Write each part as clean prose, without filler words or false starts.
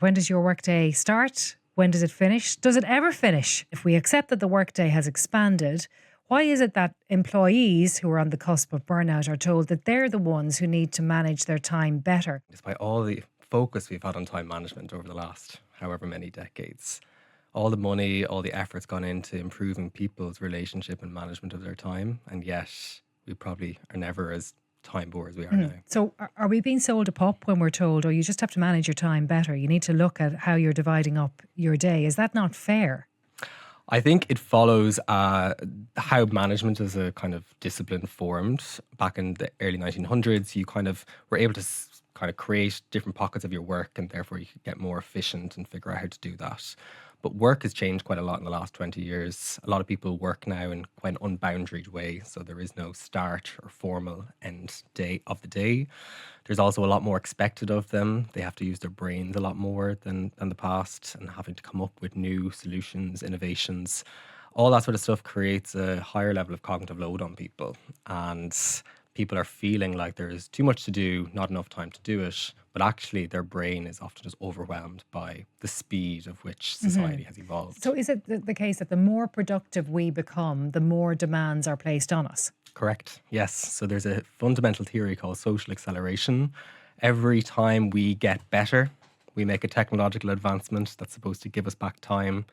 When does your workday start? When does it finish? Does it ever finish? If we accept that the workday has expanded, why is it that employees who are on the cusp of burnout are told that they're the ones who need to manage their time better? Despite all the focus we've had on time management over the last however many decades, all the money, all the effort's gone into improving people's relationship and management of their time, and yet we probably are never as time poor as we are now. So are we being sold a pup when we're told, oh, you just have to manage your time better? You need to look at how you're dividing up your day. Is that not fair? I think it follows how management as a kind of discipline formed back in the early 1900s. You kind of were able to kind of create different pockets of your work, and therefore you could get more efficient and figure out how to do that. But work has changed quite a lot in the last 20 years. A lot of people work now in quite an unboundaried way, so there is no start or formal end day of the day. There's also a lot more expected of them. They have to use their brains a lot more than the past, and having to come up with new solutions, innovations. All that sort of stuff creates a higher level of cognitive load on people. And people are feeling like there's too much to do, not enough time to do it. But actually, their brain is often just overwhelmed by the speed of which society has evolved. So is it the case that the more productive we become, the more demands are placed on us? Correct. Yes. So there's a fundamental theory called social acceleration. Every time we get better, we make a technological advancement that's supposed to give us back time,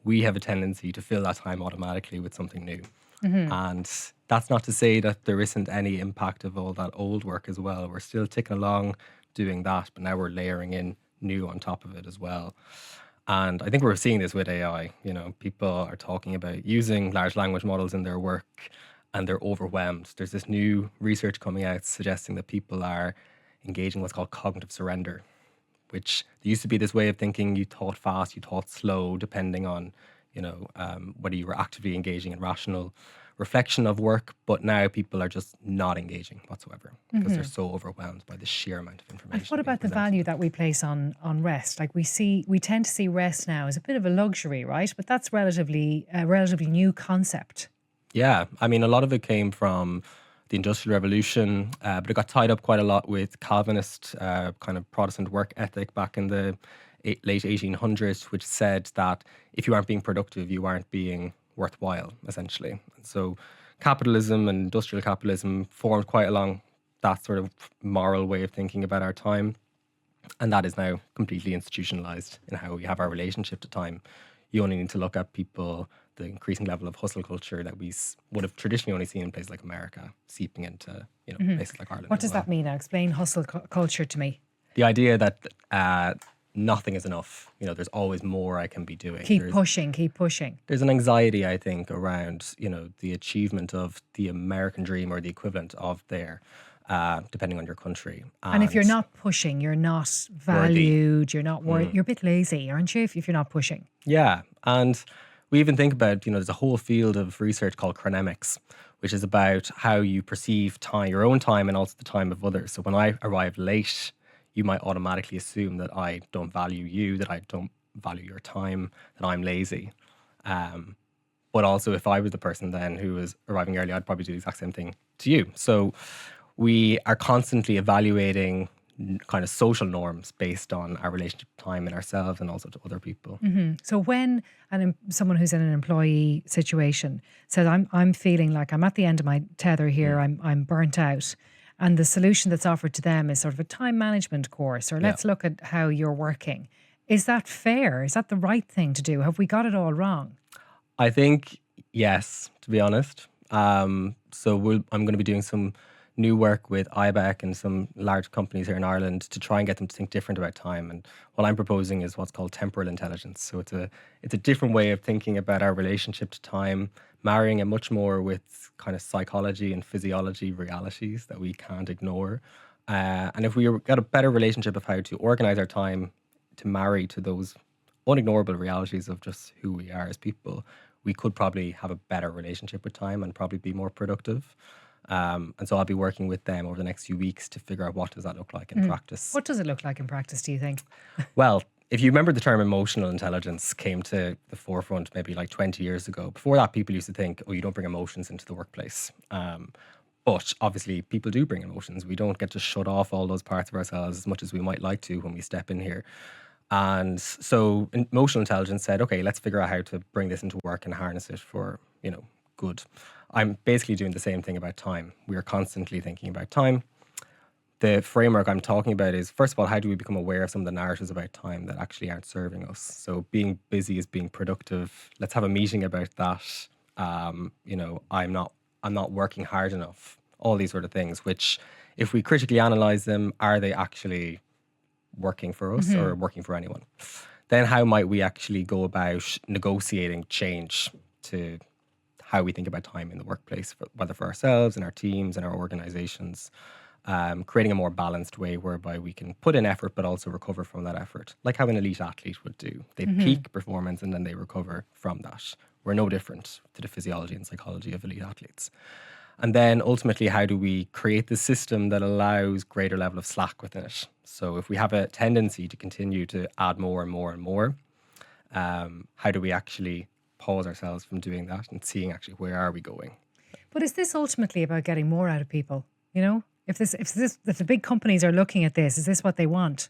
we have a tendency to fill that time automatically with something new. And that's not to say that there isn't any impact of all that old work as well. We're still ticking along doing that, but now we're layering in new on top of it as well. And I think we're seeing this with AI. You know, people are talking about using large language models in their work, and they're overwhelmed. There's this new research coming out suggesting that people are engaging what's called cognitive surrender, which there used to be this way of thinking: you thought fast, you thought slow, depending on, whether you were actively engaging in rational reflection of work. But now people are just not engaging whatsoever because they're so overwhelmed by the sheer amount of information. And what about the value that we place on rest? Like we tend to see rest now as a bit of a luxury, right? But that's a relatively new concept. Yeah, I mean, a lot of it came from the Industrial Revolution, but it got tied up quite a lot with Calvinist kind of Protestant work ethic back in the late 1800s, which said that if you aren't being productive, you aren't being worthwhile, essentially. And so capitalism and industrial capitalism formed quite along that sort of moral way of thinking about our time. And that is now completely institutionalized in how we have our relationship to time. You only need to look at people, the increasing level of hustle culture that we would have traditionally only seen in places like America, seeping into places like Ireland. What does that mean now? Explain hustle culture to me. The idea that nothing is enough. There's always more I can be doing. Keep pushing. There's an anxiety, I think, around, the achievement of the American dream or the equivalent of there, depending on your country. And if you're not pushing, you're not valued, you're not worthy, you're a bit lazy, aren't you, if you're not pushing? Yeah. And we even think about, there's a whole field of research called chronemics, which is about how you perceive time, your own time, and also the time of others. So when I arrive late, you might automatically assume that I don't value you, that I don't value your time, that I'm lazy. But also, if I was the person then who was arriving early, I'd probably do the exact same thing to you. So we are constantly evaluating kind of social norms based on our relationship to time in ourselves and also to other people. So when someone who's in an employee situation says, I'm feeling like I'm at the end of my tether here, I'm burnt out, and the solution that's offered to them is sort of a time management course, or let's look at how you're working. Is that fair? Is that the right thing to do? Have we got it all wrong? I think yes, to be honest. I'm going to be doing some new work with IBEC and some large companies here in Ireland to try and get them to think different about time. And what I'm proposing is what's called temporal intelligence. So it's a different way of thinking about our relationship to time, marrying it much more with kind of psychology and physiology realities that we can't ignore. And if we got a better relationship of how to organize our time to marry to those unignorable realities of just who we are as people, we could probably have a better relationship with time and probably be more productive. And so I'll be working with them over the next few weeks to figure out what does that look like in practice. What does it look like in practice, do you think? Well, if you remember, the term emotional intelligence came to the forefront maybe like 20 years ago. Before that, people used to think, you don't bring emotions into the workplace. But obviously, people do bring emotions. We don't get to shut off all those parts of ourselves as much as we might like to when we step in here. And so emotional intelligence said, okay, let's figure out how to bring this into work and harness it for, good. I'm basically doing the same thing about time. We are constantly thinking about time. The framework I'm talking about is, first of all, how do we become aware of some of the narratives about time that actually aren't serving us? So being busy is being productive. Let's have a meeting about that. I'm not working hard enough. All these sort of things, which if we critically analyze them, are they actually working for us or working for anyone? Then how might we actually go about negotiating change to how we think about time in the workplace, whether for ourselves and our teams and our organizations, creating a more balanced way whereby we can put in effort but also recover from that effort, like how an elite athlete would do. They peak performance and then they recover from that. We're no different to the physiology and psychology of elite athletes. And then ultimately, how do we create the system that allows greater level of slack within it? So if we have a tendency to continue to add more and more and more, how do we actually pause ourselves from doing that and seeing actually where are we going? But is this ultimately about getting more out of people? If the big companies are looking at this, is this what they want?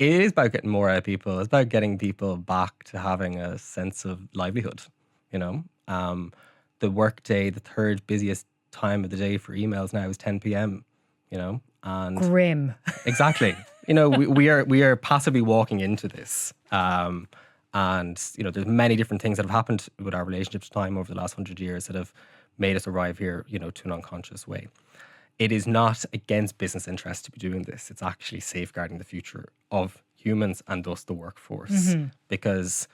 It is about getting more out of people. It's about getting people back to having a sense of livelihood. The workday, the third busiest time of the day for emails now is 10 p.m. And grim. Exactly. We are passively walking into this. And there's many different things that have happened with our relationship to time over the last 100 years that have made us arrive here, to an unconscious way. It is not against business interests to be doing this. It's actually safeguarding the future of humans and thus the workforce. Because,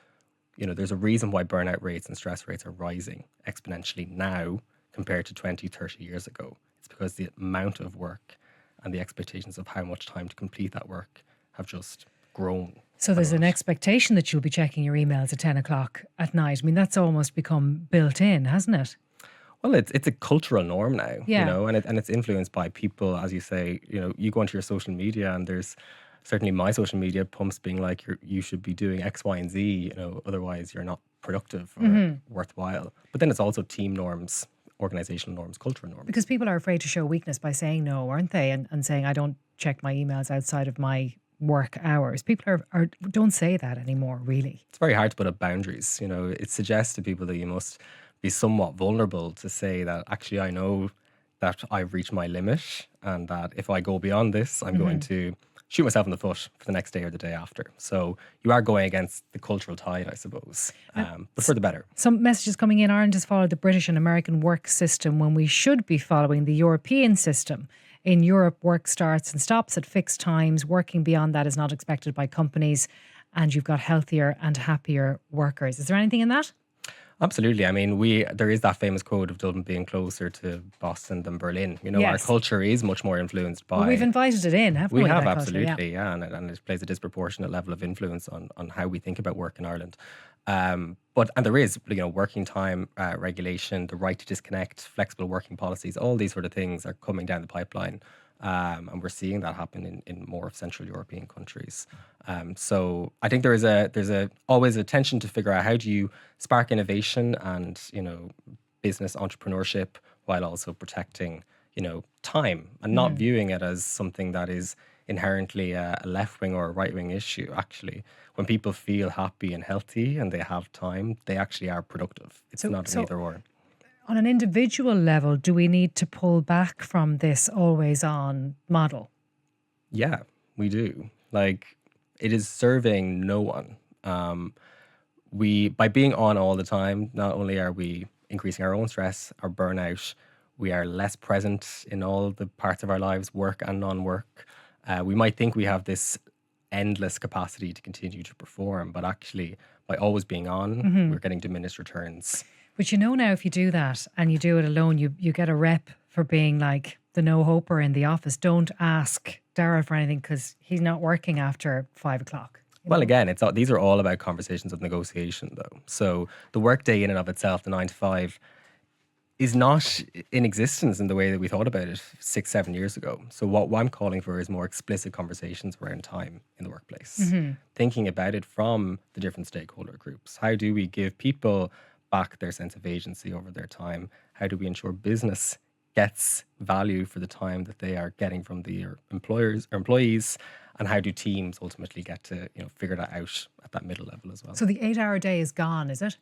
there's a reason why burnout rates and stress rates are rising exponentially now compared to 20, 30 years ago. It's because the amount of work and the expectations of how much time to complete that work have just grown. So there's an expectation that you'll be checking your emails at 10 o'clock at night. I mean, that's almost become built in, hasn't it? Well, it's a cultural norm now, Yeah. and it's influenced by people, as you say. You go onto your social media, and there's certainly my social media pumps being like, you should be doing X, Y, and Z. Otherwise you're not productive or worthwhile. But then it's also team norms, organizational norms, cultural norms. Because people are afraid to show weakness by saying no, aren't they? And saying, I don't check my emails outside of my work hours. People are don't say that anymore, really. It's very hard to put up boundaries. It suggests to people that you must be somewhat vulnerable to say that actually I know that I've reached my limit and that if I go beyond this, I'm going to shoot myself in the foot for the next day or the day after. So you are going against the cultural tide, I suppose, but for the better. Some messages coming in. Ireland has followed the British and American work system when we should be following the European system. In Europe, work starts and stops at fixed times. Working beyond that is not expected by companies, and you've got healthier and happier workers. Is there anything in that? Absolutely. I mean, there is that famous quote of Dublin being closer to Boston than Berlin. Our Yes. culture is much more influenced by. Well, we've invited it in, haven't we? We have, that culture? absolutely, yeah. And it plays a disproportionate level of influence on how we think about work in Ireland. And there is, working time regulation, the right to disconnect, flexible working policies, all these sort of things are coming down the pipeline. And we're seeing that happen in more of Central European countries. So I think there's always a tension to figure out how do you spark innovation and business entrepreneurship while also protecting time and not viewing it as something that is inherently a left wing or a right wing issue. Actually, when people feel happy and healthy and they have time, they actually are productive. It's not an either or. On an individual level, do we need to pull back from this always on model? Yeah, we do. It is serving no one. By being on all the time, not only are we increasing our own stress, our burnout, we are less present in all the parts of our lives, work and non-work. We might think we have this endless capacity to continue to perform, but actually, by always being on, we're getting diminished returns. But now if you do that and you do it alone, you get a rep for being like the no-hoper in the office. Don't ask Darragh for anything because he's not working after 5 o'clock. Well, again, these are all about conversations of negotiation, though. So the workday in and of itself, the 9 to 5, is not in existence in the way that we thought about it 6-7 years ago. So what I'm calling for is more explicit conversations around time in the workplace. Thinking about it from the different stakeholder groups. How do we give people back their sense of agency over their time? How do we ensure business gets value for the time that they are getting from their employers or employees? And how do teams ultimately get to, figure that out at that middle level as well? So the 8-hour day is gone, is it?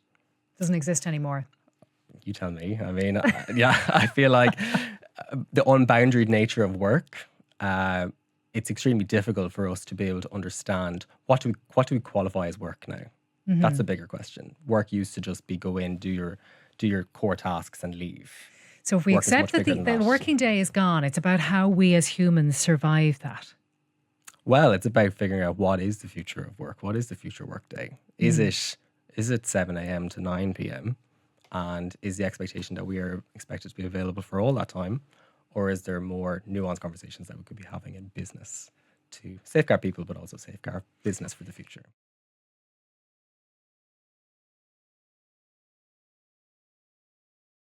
Doesn't exist anymore. You tell me. I mean, yeah, I feel like the unboundaried nature of work, it's extremely difficult for us to be able to understand what do we qualify as work now. That's a bigger question. Work used to just be go in, do your core tasks and leave. So if we Work is accept much that bigger the than that. working day is gone, it's about how we as humans survive that. Well, it's about figuring out what is the future of work. What is the future work day? Is it 7 a.m. to 9 p.m.? And is the expectation that we are expected to be available for all that time? Or is there more nuanced conversations that we could be having in business to safeguard people, but also safeguard business for the future?